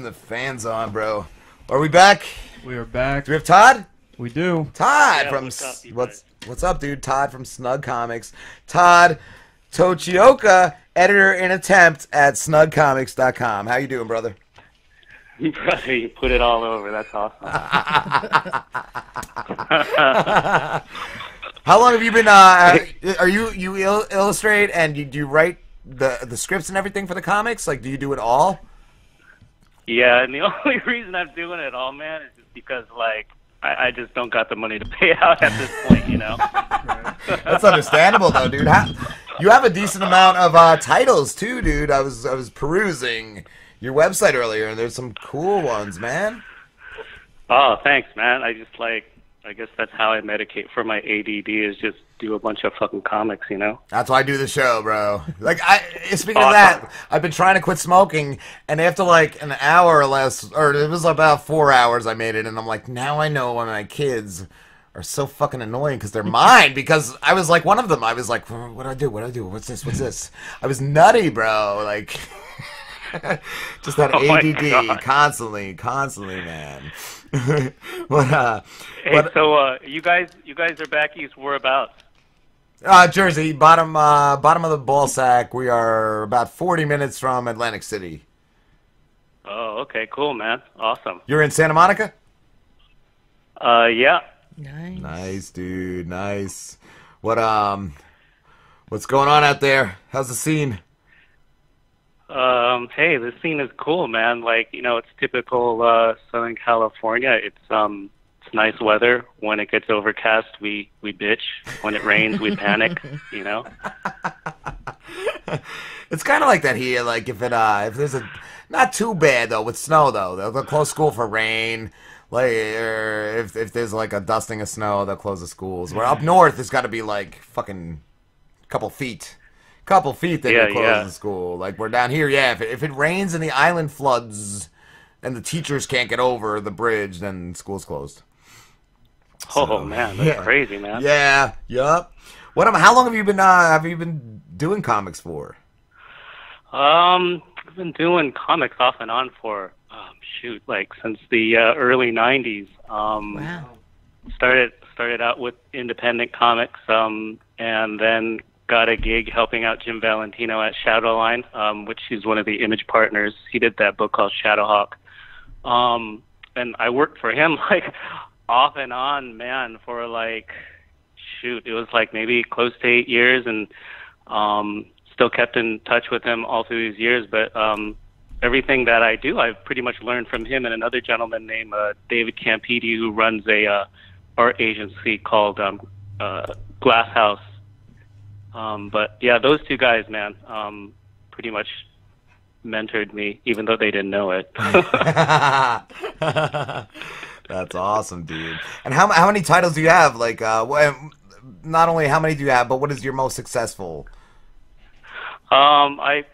The fan's on, bro. Are we back? We are back. Do we have Todd? We do. Todd Yeah, from what's up, dude? Todd from Snug Comics. Todd Tochioka, editor in attempt at snugcomics.com. How you doing, brother? Brother, you put it all over. That's awesome. How long have you been? Are you illustrate and do you write the scripts and everything for the comics? Like, do you do it all? Yeah, and the only reason I'm doing it all, man, is just because, like, I just don't got the money to pay out at this point, you know? That's understandable, though, dude. You have a decent amount of titles, too, dude. I was perusing your website earlier, and there's some cool ones, man. Oh, thanks, man. I guess that's how I medicate for my ADD, is just do a bunch of fucking comics, you know? That's why I do the show, bro. Like, speaking of that, I've been trying to quit smoking, and after like an hour or less, or it was about 4 hours I made it, and I'm like, now I know why my kids are so fucking annoying, because they're mine, because I was like one of them. I was like, what do I do? What do I do? What's this? I was nutty, bro. Like, just that ADD constantly, man. Hey, so you guys are back east. Whereabouts? Jersey, bottom of the ball sack. We are about 40 minutes from Atlantic City. Oh, okay, cool, man. Awesome. You're in Santa Monica? Yeah. Nice, dude. Nice. What's going on out there? How's the scene? Hey, the scene is cool, man. Like, you know, it's typical Southern California. It's nice weather. When it gets overcast, we bitch. When it rains, we panic, you know? It's kind of like that here. Like, if there's not too bad, though, with snow, though. They'll close school for rain. Like, or if there's, like, a dusting of snow, they'll close the schools. Where up north, it's got to be, like, fucking couple feet that they close the school. Like, we're down here, if it rains and the island floods and the teachers can't get over the bridge, then school's closed. Oh, man, that's crazy, man. Yeah, yup. How long have you been doing comics for? I've been doing comics off and on for like since the early '90s. Wow. Started out with independent comics, and then got a gig helping out Jim Valentino at Shadowline, which he's one of the Image partners. He did that book called Shadowhawk, and I worked for him like off and on, man, for like it was like maybe close to 8 years, and still kept in touch with him all through these years. But everything that I do, I've pretty much learned from him and another gentleman named David Campidi, who runs a art agency called Glass House. But yeah, those two guys, man, pretty much mentored me, even though they didn't know it. That's awesome, dude. And how many titles do you have? Like, not only how many do you have, but what is your most successful? I'd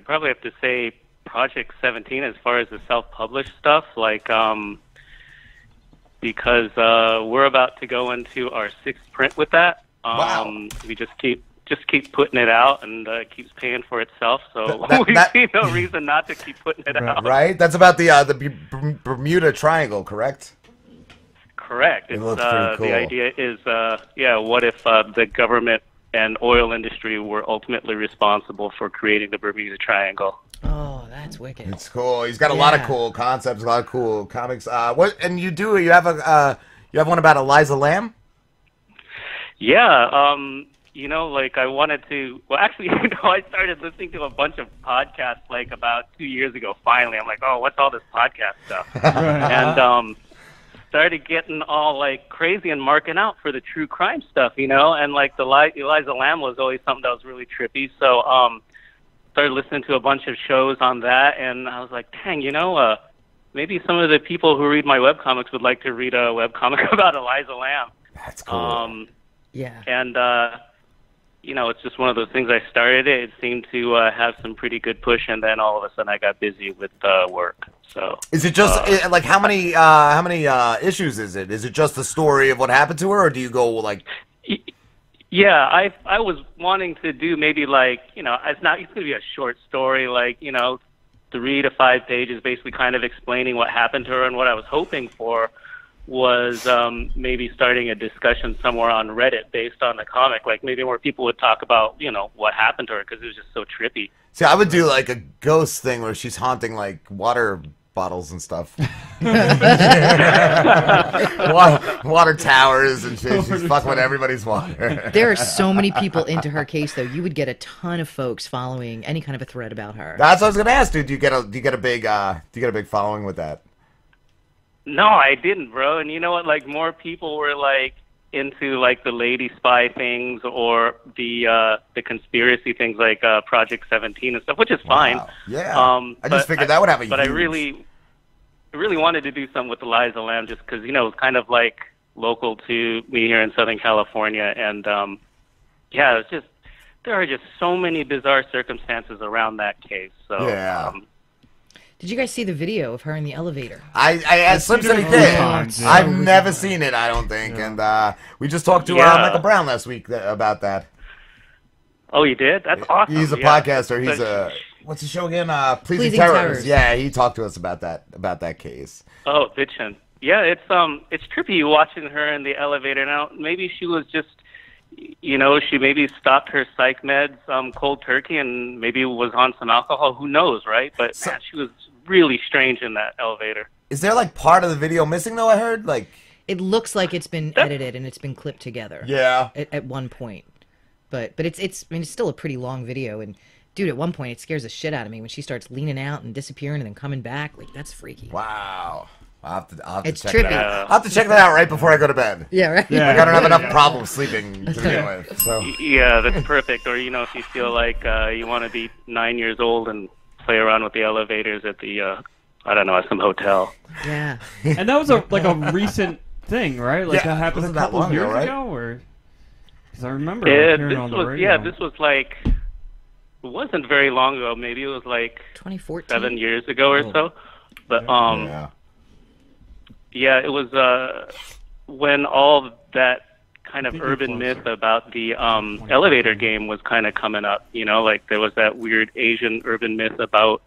probably have to say Project 17 as far as the self-published stuff, like, because we're about to go into our 6th print with that. Wow. We just keep putting it out, and it keeps paying for itself. So we see no reason not to keep putting it out. Right? That's about the Bermuda Triangle, correct? Correct. It looks pretty cool. The idea is, what if the government and oil industry were ultimately responsible for creating the Bermuda Triangle? Oh, that's wicked. It's cool. He's got a lot of cool concepts, a lot of cool comics. You have one about Elisa Lam? Yeah, like I wanted to. Well, actually, I started listening to a bunch of podcasts like about 2 years ago. Finally, I'm like, oh, what's all this podcast stuff? And started getting all like crazy and marking out for the true crime stuff, And like the Elisa Lam was always something that was really trippy. So started listening to a bunch of shows on that, and I was like, dang, maybe some of the people who read my webcomics would like to read a webcomic about Elisa Lam. That's cool. Yeah. And, it's just one of those things. I started it. It seemed to have some pretty good push, and then all of a sudden I got busy with work. So is it just like how many issues is it? Is it just the story of what happened to her, or do you go like? Yeah, I was wanting to do maybe like it's going to be a short story, like 3 to 5 pages, basically kind of explaining what happened to her. And what I was hoping for was maybe starting a discussion somewhere on Reddit based on the comic. Like maybe more people would talk about, you know, what happened to her, because it was just so trippy. See, I would do like a ghost thing where she's haunting like water bottles and stuff. water towers and shit. She's fucking with everybody's water. There are so many people into her case, though. You would get a ton of folks following any kind of a thread about her. That's what I was gonna ask, dude. Do you get a big following with that? No, I didn't, bro. And you know what? Like, more people were like into like the lady spy things or the conspiracy things, like Project 17 and stuff, which is fine. Yeah. I just figured that would have a. But I really wanted to do something with Elisa Lam, just because, you know, it was kind of like local to me here in Southern California, and yeah, it's just there are just so many bizarre circumstances around that case. So yeah. Did you guys see the video of her in the elevator? I Slim said he did. I've never seen it, I don't think. Yeah. And we just talked to Michael Brown last week about that. Oh, you did? That's awesome. He's a podcaster. He's what's the show again? Pleasing Terrors. Yeah, he talked to us about that case. Oh, bitchin'. Yeah, it's trippy watching her in the elevator. Now, maybe she was just, you know, she maybe stopped her psych meds cold turkey and maybe was on some alcohol. Who knows, right? But man, she was really strange in that elevator. Is there like part of the video missing though? I heard like it looks like it's been edited and it's been clipped together. Yeah. At one point, but it's I mean it's still a pretty long video, and dude, at one point it scares the shit out of me when she starts leaning out and disappearing and then coming back. Like, that's freaky. Wow. I'll have to it's check trippy. that out. I'll have to check that out right before I go to bed. Yeah, right. Yeah. Like, I don't have enough problems sleeping to begin with. So. Yeah, that's perfect. Or, you know, if you feel like you want to be 9 years old and play around with the elevators at the, I don't know, at some hotel. Yeah. And that was a recent thing, right? Like, that happened a couple of years ago? Or because I remember hearing on the radio. Yeah, this was like, it wasn't very long ago. Maybe it was like 2014, 7 years ago or so. But yeah, it was when all that kind of urban myth about the elevator game was kind of coming up. You know, like there was that weird Asian urban myth about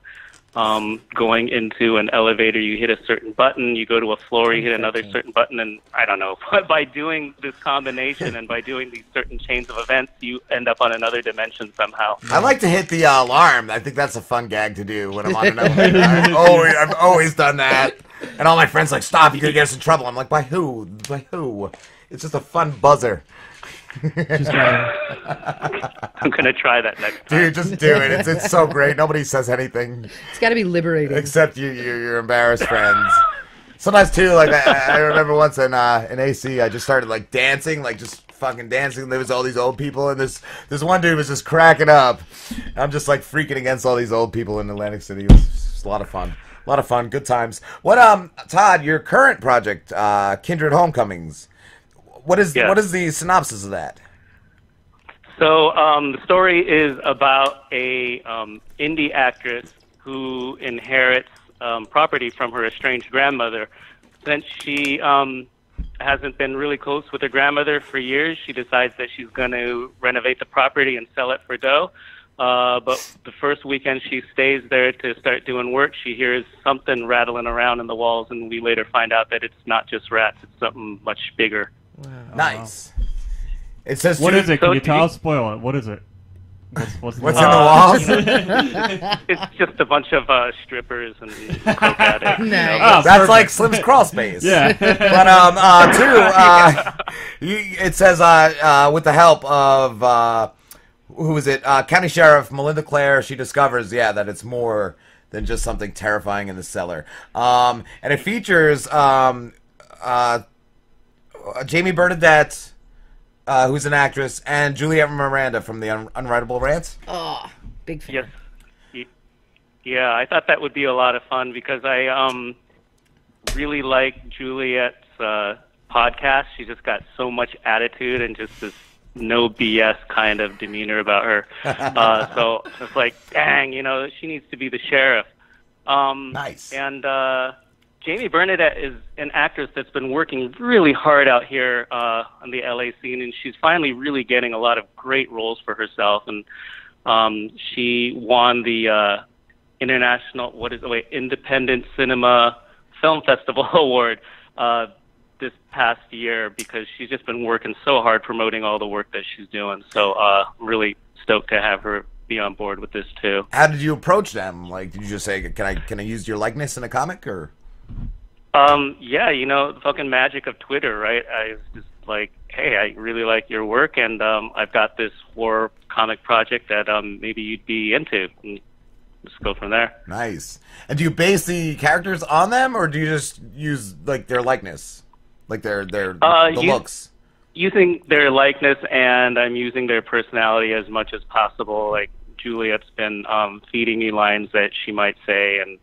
going into an elevator, you hit a certain button, you go to a floor, you hit another certain button, and I don't know, but by doing this combination and by doing these certain chains of events, you end up on another dimension somehow. I like to hit the alarm. I think that's a fun gag to do when I'm on an elevator. I've always done that. And all my friends are like, stop, you're going to get us in trouble. I'm like, by who? By who? It's just a fun buzzer. I'm gonna try that next time. Dude, just do it. It's so great. Nobody says anything. It's got to be liberating. Except your embarrassed friends. Sometimes too, like I remember once in AC, I just started like dancing, like just fucking dancing. There was all these old people, and this one dude was just cracking up. I'm just like freaking against all these old people in Atlantic City. It was just a lot of fun. A lot of fun, good times. What Todd, your current project, Kindred Homecomings. What is the synopsis of that? So the story is about a indie actress who inherits property from her estranged grandmother. Since she hasn't been really close with her grandmother for years, she decides that she's going to renovate the property and sell it for dough. But the first weekend she stays there to start doing work, she hears something rattling around in the walls, and we later find out that it's not just rats, it's something much bigger. Wow. Nice. It says. What is it? Can you tell? Spoil it. What is it? What's in the walls? It's just a bunch of strippers and coke addicts. Nice. You know, that's perfect. Like Slim's crawl space. Yeah. But it says with the help of who is it? County Sheriff Melinda Clare. She discovers that it's more than just something terrifying in the cellar. And it features Jamie Bernadette, who's an actress, and Juliette Miranda from the Unwritable Rants. Oh, big fan. Yes. Yeah, I thought that would be a lot of fun because I really like Juliette's podcast. She's just got so much attitude and just this no BS kind of demeanor about her. So it's like, dang, she needs to be the sheriff. Nice. And Jamie Bernadette is an actress that's been working really hard out here on the LA scene, and she's finally really getting a lot of great roles for herself. And she won the Independent Cinema Film Festival Award this past year, because she's just been working so hard promoting all the work that she's doing. So I'm really stoked to have her be on board with this too. How did you approach them? Like, did you just say, can I use your likeness in a comic, or? Yeah, the fucking magic of Twitter, right? I was just like, hey, I really like your work, and I've got this horror comic project that maybe you'd be into. And just go from there. Nice. And do you base the characters on them, or do you just use like their likeness, like their looks? Using their likeness, and I'm using their personality as much as possible. Like Juliette's been feeding me lines that she might say, and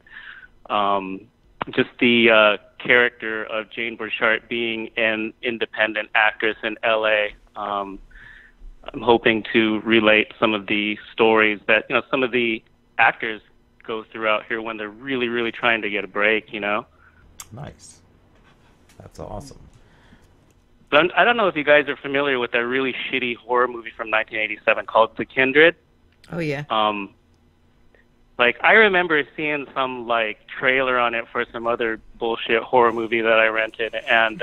just the character of Jane Burchart being an independent actress in L.A. I'm hoping to relate some of the stories that some of the actors go through out here when they're really, really trying to get a break. Nice. That's awesome. But I don't know if you guys are familiar with that really shitty horror movie from 1987 called The Kindred. Oh yeah. Like, I remember seeing some like trailer on it for some other bullshit horror movie that I rented, and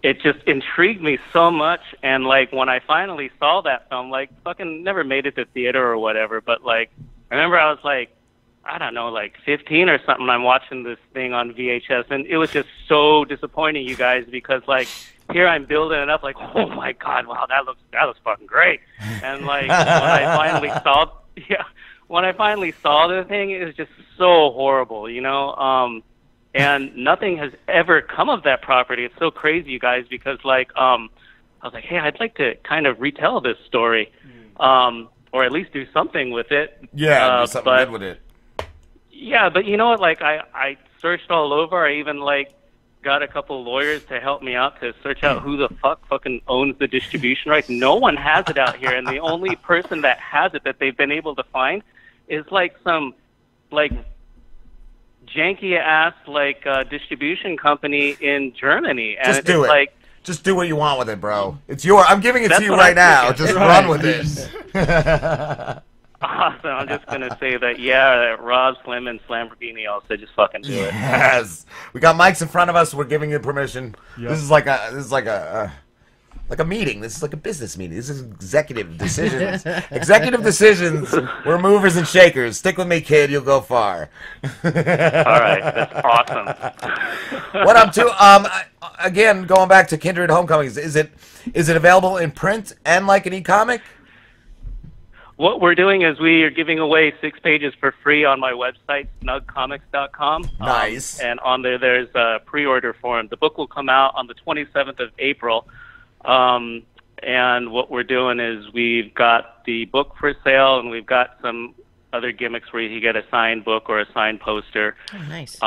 it just intrigued me so much. And like, when I finally saw that film, like, fucking never made it to theater or whatever, but like, I remember I was like, I don't know, like 15 or something. I'm watching this thing on VHS, and it was just so disappointing, you guys, because like, here I'm building it up, like, oh my god, wow, that looks fucking great. And like, when I finally saw the thing, it was just so horrible, and nothing has ever come of that property. It's so crazy, you guys, because like, I was like, hey, I'd like to kind of retell this story, or at least do something with it. Yeah, do something good with it. Yeah, but you know what? Like, I searched all over. I even like got a couple lawyers to help me out to search out who the fucking owns the distribution rights. No one has it out here, and the only person that has it that they've been able to find is like some like janky ass like distribution company in Germany. And just do it. Like, just do what you want with it, bro. It's your. I'm giving it to you right now. Just run with it. Awesome. I'm just gonna say that Rob Slim and Lamborghini also just fucking do it. Yes, we got mics in front of us. We're giving you permission. Yep. This is like a meeting. This is like a business meeting. This is executive decisions. Executive decisions. We're movers and shakers. Stick with me, kid. You'll go far. All right, that's awesome. What up to? Again, going back to Kindred Homecomings. Is it available in print and like an e-comic? What we're doing is we are giving away 6 pages for free on my website, snugcomics.com. Nice. And on there's a pre-order form. The book will come out on the 27th of April. And what we're doing is we've got the book for sale, and we've got some other gimmicks where you can get a signed book or a signed poster. Oh, nice.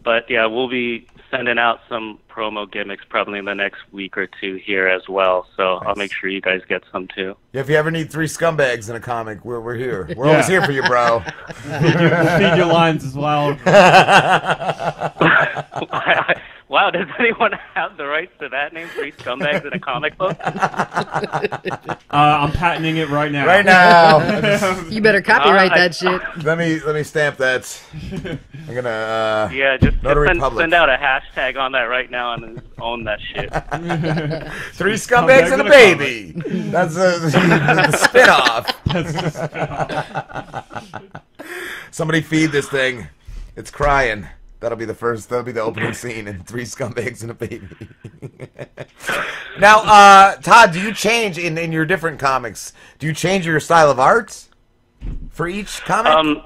But yeah, we'll be sending out some promo gimmicks probably in the next week or two here as well. So nice. I'll make sure you guys get some too. Yeah, if you ever need 3 scumbags in a comic, we're here. We're always here for you, bro. feed your lines as well. Wow, does anyone have the rights to that name? 3 scumbags in a comic book? I'm patenting it right now. Right now. You better copyright that shit. Let me stamp that. I'm gonna just send out a hashtag on that right now and own that shit. 3 scumbags and a baby. That's the spinoff. That's the spinoff. Somebody feed this thing. It's crying. That'll be the opening scene in 3 scumbags and a baby. Now, Todd, do you change in your different comics? Do you change your style of art for each comic?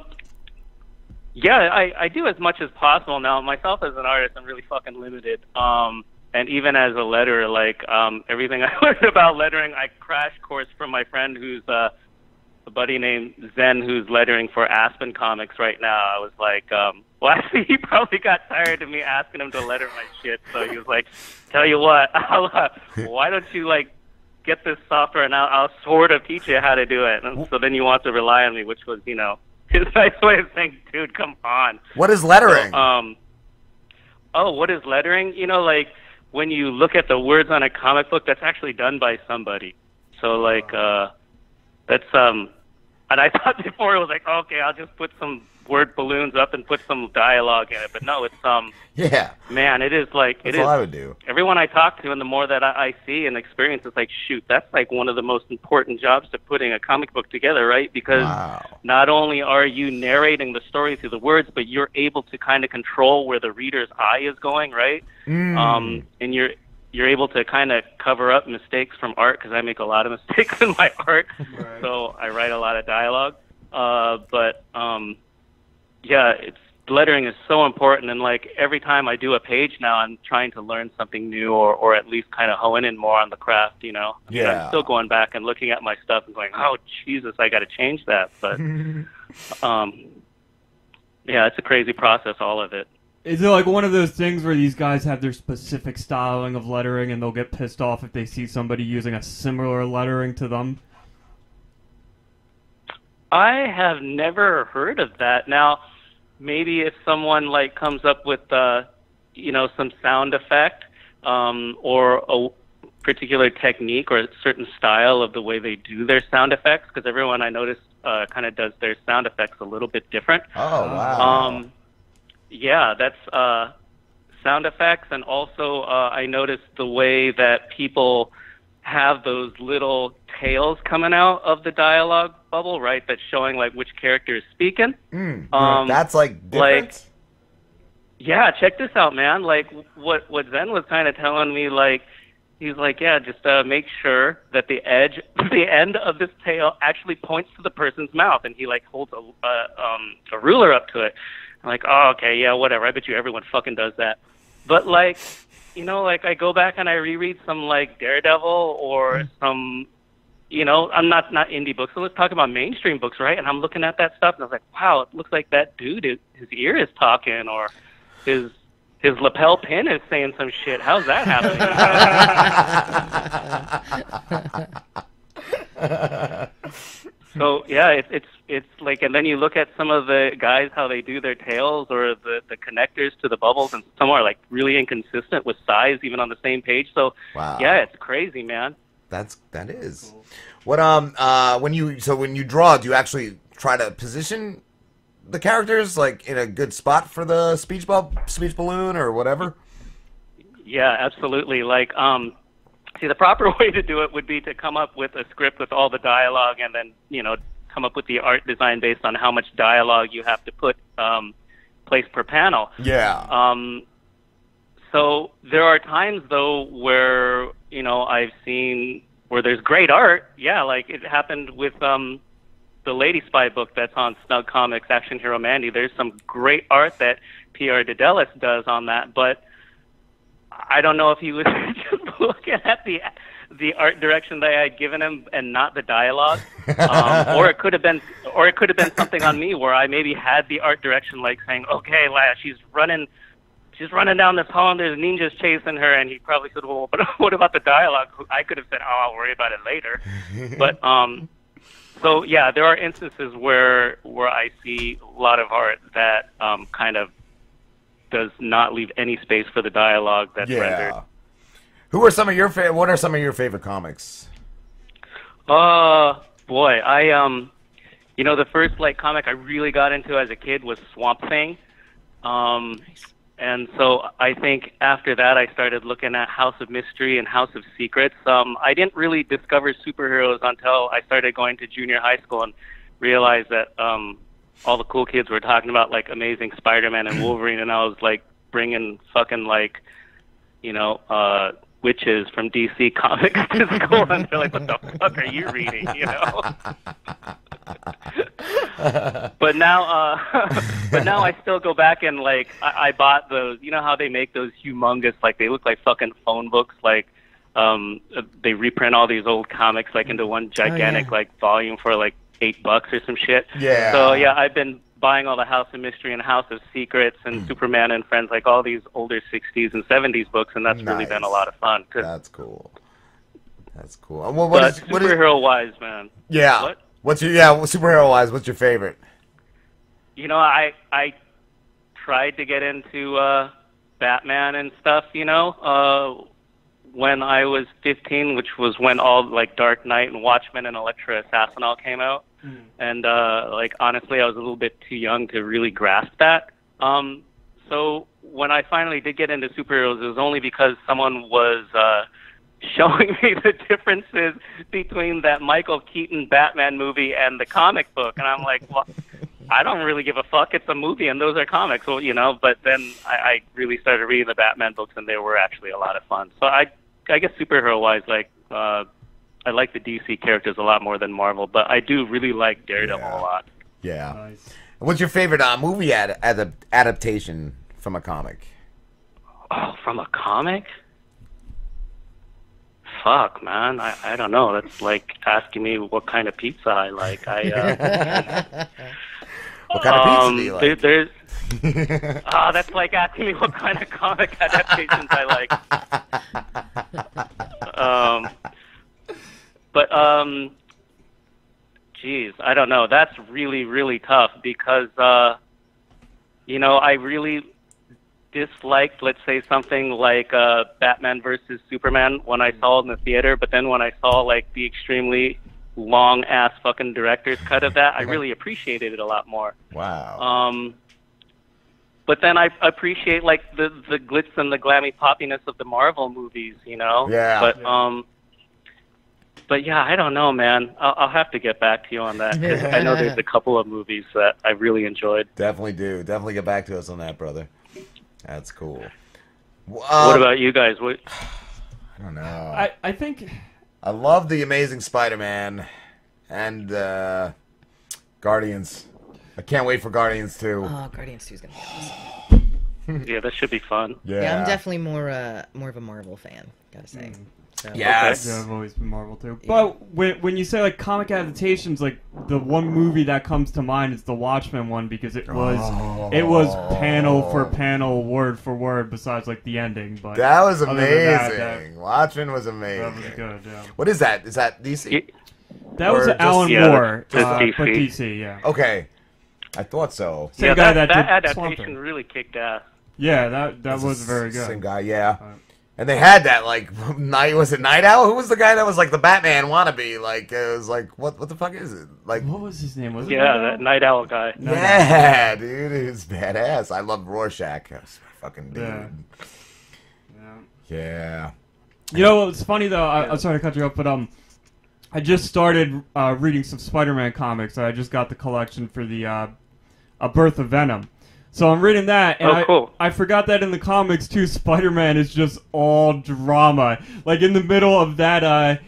Yeah, I do as much as possible. Now, myself as an artist, I'm really fucking limited. And even as a letterer, like everything I learned about lettering, I crash course from my friend who's a buddy named Zen, who's lettering for Aspen Comics right now. I was like, well, actually, he probably got tired of me asking him to letter my shit. So he was like, tell you what, why don't you, like, get this software and I'll sort of teach you how to do it. And so then you want to rely on me, which was, his nice way of saying, dude, come on. What is lettering? So, what is lettering? Like, when you look at the words on a comic book, that's actually done by somebody. So, like, that's And I thought before it was like, okay, I'll just put some word balloons up and put some dialogue in it. But no, it's yeah, man, it is like that's all I would do. Everyone I talk to, and the more that I see and experience, it's like, shoot, that's like one of the most important jobs to putting a comic book together, right? Because not only are you narrating the story through the words, but you're able to kind of control where the reader's eye is going, right? And you're able to kind of cover up mistakes from art, because I make a lot of mistakes in my art, right. So I write a lot of dialogue. Yeah, lettering is so important, and like every time I do a page now, I'm trying to learn something new, or at least kind of hone in more on the craft, you know? I mean, I'm still going back and looking at my stuff and going, oh, Jesus, I got to change that. But, yeah, it's a crazy process, all of it. Is it like one of those things where these guys have their specific styling of lettering and they'll get pissed off if they see somebody using a similar lettering to them? I have never heard of that. Now, maybe if someone like comes up with, you know, some sound effect or a particular technique or a certain style of the way they do their sound effects, because everyone I noticed kind of does their sound effects a little bit different. Oh, wow. Yeah, that's sound effects, and also I noticed the way that people have those little tails coming out of the dialogue bubble, right? That's showing like which character is speaking. That's like different? Like, yeah, check this out, man. Like what Zen was kind of telling me, like he's like, yeah, just make sure that the end of this tail actually points to the person's mouth, and he like holds a ruler up to it. I'm like, oh, okay, yeah, whatever. I bet you everyone fucking does that. But, like, you know, like, I go back and I reread some, like, Daredevil or some, you know, I'm not indie books, so let's talk about mainstream books, right? And I'm looking at that stuff, and I was like, wow, it looks like that dude, his ear is talking, or his lapel pin is saying some shit. How's that happening? So yeah, it's like, and then you look at some of the guys, how they do their tails or the connectors to the bubbles, and some are like really inconsistent with size, even on the same page. So yeah, it's crazy, man. That is. Cool. What when you draw, do you actually try to position the characters like in a good spot for the speech balloon or whatever? Yeah, absolutely. Like see, the proper way to do it would be to come up with a script with all the dialogue, and then, you know, come up with the art design based on how much dialogue you have to put place per panel. Yeah. So there are times though where, you know, I've seen where there's great art. Yeah, like it happened with the Lady Spy book that's on Snug Comics, Action Hero Mandy. There's some great art that Pierre Dedelis does on that, but I don't know if he was just looking at the art direction that I had given him and not the dialogue, or it could have been something on me where I maybe had the art direction like saying, okay, lad, she's running down this hall and there's ninjas chasing her, and he probably said, well, what about the dialogue? I could have said, oh, I'll worry about it later. But so yeah, there are instances where I see a lot of art that kind of does not leave any space for the dialogue that's rendered. What are some of your favorite comics? Boy, I you know, the first like comic I really got into as a kid was Swamp Thing. And so I think after that I started looking at House of Mystery and House of Secrets. I didn't really discover superheroes until I started going to junior high school and realized that all the cool kids were talking about like Amazing Spider-Man and Wolverine, and I was like bringing fucking like, you know, witches from DC Comics to school, and they're like, what the fuck are you reading, you know? But now I still go back and like I bought those, you know how they make those humongous, like they look like fucking phone books, like they reprint all these old comics like into one gigantic like volume for like $8 or some shit. Yeah. So yeah, I've been buying all the House of Mystery and House of Secrets and Superman and Friends, like all these older 60s and 70s books, and that's really been a lot of fun. That's cool. That's cool. Superhero-wise, man. Yeah. What? Superhero-wise, what's your favorite? You know, I tried to get into Batman and stuff, you know, when I was 15, which was when all like Dark Knight and Watchmen and Elektra Assassin all came out. And like honestly, I was a little bit too young to really grasp that. So when I finally did get into superheroes, it was only because someone was showing me the differences between that Michael Keaton Batman movie and the comic book, and I'm like, well, I don't really give a fuck. It's a movie, and those are comics. Well, you know. But then I really started reading the Batman books, and they were actually a lot of fun. So I guess superhero-wise, like I like the DC characters a lot more than Marvel, but I do really like Daredevil a lot. Yeah. Nice. What's your favorite movie adaptation from a comic? Oh, from a comic? Fuck, man. I don't know. That's like asking me what kind of pizza I like. What kind of pizza do you like? There's that's like asking me what kind of comic adaptations I like. Geez, I don't know. That's really, really tough because, you know, I really disliked, let's say, something like Batman versus Superman when I saw it in the theater, but then when I saw like the extremely long-ass fucking director's cut of that, I really appreciated it a lot more. Wow. But then I appreciate like the glitz and the glammy poppiness of the Marvel movies, you know? Yeah. But yeah, I don't know, man. I'll have to get back to you on that. 'Cause I know there's a couple of movies that I really enjoyed. Definitely do. Definitely get back to us on that, brother. That's cool. What about you guys? What? I don't know. I think I love the Amazing Spider-Man and Guardians. I can't wait for Guardians 2. Oh, Guardians 2 is gonna be awesome. Yeah, that should be fun. Yeah, I'm definitely more of a Marvel fan, gotta say. So. Yes. Yeah, I've always been Marvel too. But when you say like comic adaptations, like the one movie that comes to mind is the Watchmen one because it was panel for panel, word for word, besides like the ending. But that was amazing. That Watchmen was amazing. That was good. Yeah. What is that? Is that DC? That was Alan Moore, but DC. Yeah. Okay, I thought so. Same guy that did adaptation really kicked ass. Yeah, that was very good. Same guy, yeah. And they had that, like, was it Night Owl? Who was the guy that was, like, the Batman wannabe? Like, it was like, what the fuck is it? Like, what was his name? Was it that Night Owl guy. Yeah, dude, he was badass. I love Rorschach. That's my fucking dude. Yeah. You know what's funny, though? I'm sorry to cut you off, but, I just started reading some Spider-Man comics. I just got the collection for the A Birth of Venom. So I'm reading that, and cool. I forgot that in the comics, too, Spider-Man is just all drama. Like, in the middle of that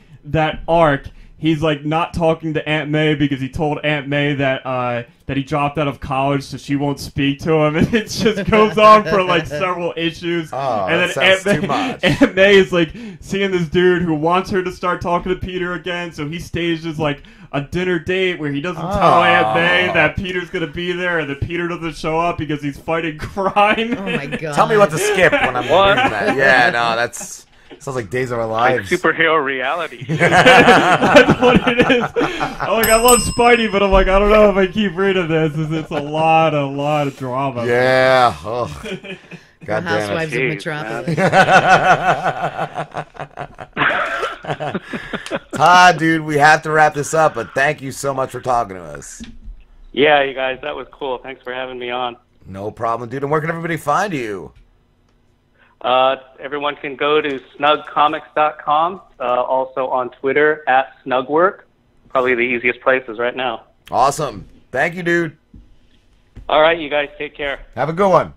arc, he's, like, not talking to Aunt May because he told Aunt May that he dropped out of college so she won't speak to him, and it just goes on for, like, several issues. Oh, and then Aunt May is, like, seeing this dude who wants her to start talking to Peter again, so he stages, like, a dinner date where he doesn't tell Aunt May that Peter's gonna be there, and that Peter doesn't show up because he's fighting crime. Oh my god! Tell me what to skip when I'm reading that. Yeah, no, that's sounds like Days of Our Lives. Like superhero reality. That's what it is. I'm like, I love Spidey, but I'm like, I don't know if I keep reading this. It's a lot of drama. Yeah. Oh. God the damn Housewives it. of Metropolis. Todd, dude, we have to wrap this up, but thank you so much for talking to us. Yeah, you guys, that was cool. Thanks for having me on. No problem, dude. And where can everybody find you? Everyone can go to snugcomics.com, also on Twitter @snugwork. Probably the easiest places right now. Awesome. Thank you, dude. All right, you guys, take care. Have a good one.